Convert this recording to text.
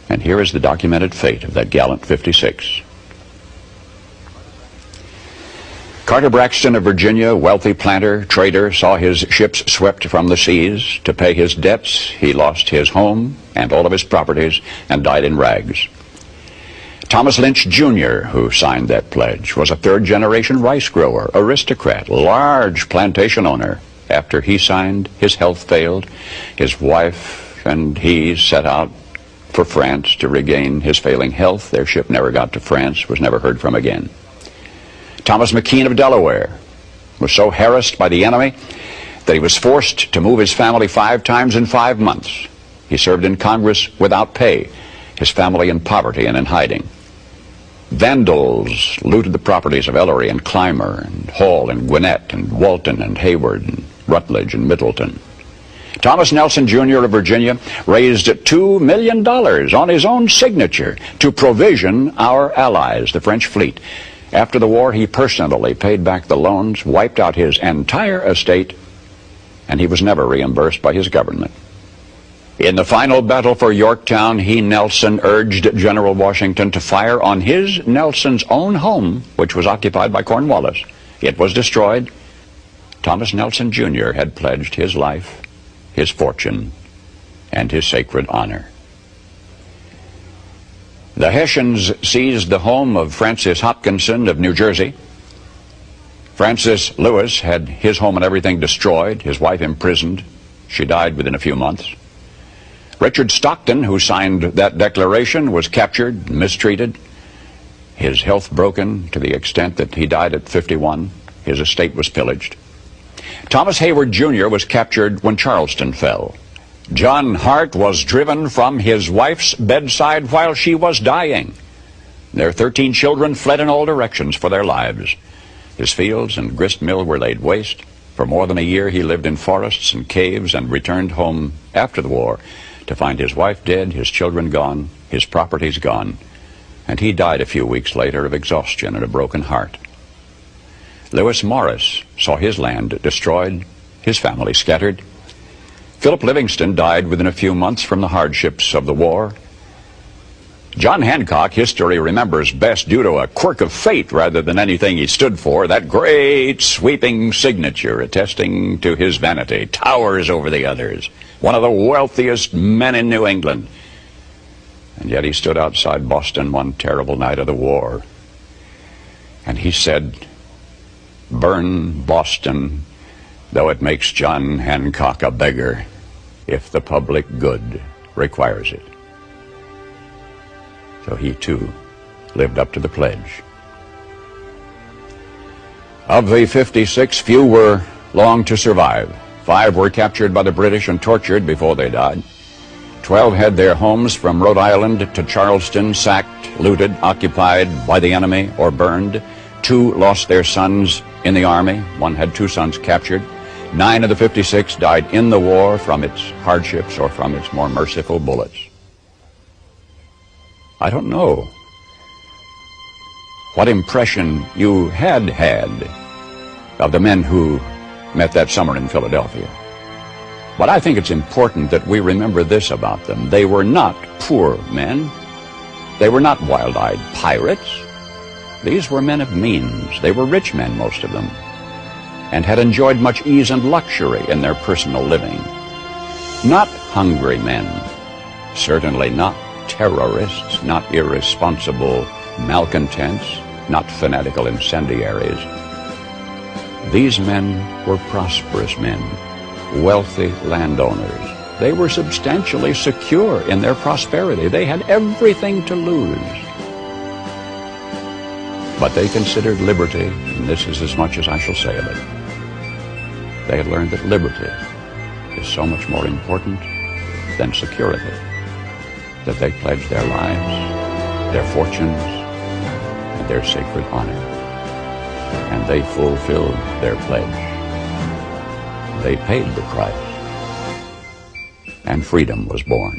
And here is the documented fate of that gallant 56. Carter Braxton of Virginia, wealthy planter, trader, saw his ships swept from the seas. To pay his debts, he lost his home and all of his properties and died in rags. Thomas Lynch, Jr., who signed that pledge, was a third-generation rice grower, aristocrat, large plantation owner. After he signed, his health failed. His wife and he set out for France to regain his failing health. Their ship never got to France, was never heard from again. Thomas McKean of Delaware was so harassed by the enemy that he was forced to move his family 5 times in 5 months. He served in Congress without pay, his family in poverty and in hiding. Vandals looted the properties of Ellery and Clymer and Hall and Gwinnett and Walton and Hayward and Rutledge and Middleton. Thomas Nelson, Jr. of Virginia raised $2 million on his own signature to provision our allies, the French fleet. After the war, he personally paid back the loans, wiped out his entire estate, and he was never reimbursed by his government. In the final battle for Yorktown, he, Nelson, urged General Washington to fire on his, Nelson's, own home, which was occupied by Cornwallis. It was destroyed. Thomas Nelson, Jr. had pledged his life, his fortune, and his sacred honor. The Hessians seized the home of Frances Hopkinson of New Jersey. Francis Lewis had his home and everything destroyed, his wife imprisoned. She died within a few months. Richard Stockton, who signed that declaration, was captured, mistreated, his health broken to the extent that he died at 51. His estate was pillaged. Thomas Hayward, Jr. was captured when Charleston fell. John Hart was driven from his wife's bedside while she was dying. Their 13 children fled in all directions for their lives. His fields and grist mill were laid waste. For more than a year he lived in forests and caves and returned home after the war to find his wife dead, his children gone, his properties gone, and he died a few weeks later of exhaustion and a broken heart. Lewis Morris saw his land destroyed, his family scattered. Philip Livingston died within a few months from the hardships of the war. John Hancock, history remembers best due to a quirk of fate rather than anything he stood for. That great sweeping signature attesting to his vanity towers over the others. One of the wealthiest men in New England. And yet he stood outside Boston one terrible night of the war. And he said, "Burn Boston, though it makes John Hancock a beggar, if the public good requires it." So he, too, lived up to the pledge. Of the 56, few were long to survive. 5 were captured by the British and tortured before they died. 12 had their homes from Rhode Island to Charleston sacked, looted, occupied by the enemy, or burned. 2 lost their sons in the army. 1 had 2 sons captured. 9 of the 56 died in the war from its hardships or from its more merciful bullets. I don't know what impression you had of the men who met that summer in Philadelphia. But I think it's important that we remember this about them. They were not poor men. They were not wild-eyed pirates. These were men of means. They were rich men, most of them, and had enjoyed much ease and luxury in their personal living. Not hungry men, certainly not terrorists, not irresponsible malcontents, not fanatical incendiaries. These men were prosperous men, wealthy landowners. They were substantially secure in their prosperity. They had everything to lose. But they considered liberty, and this is as much as I shall say of it. They had learned that liberty is so much more important than security, that they pledged their lives, their fortunes, and their sacred honor. And they fulfilled their pledge. They paid the price, and freedom was born.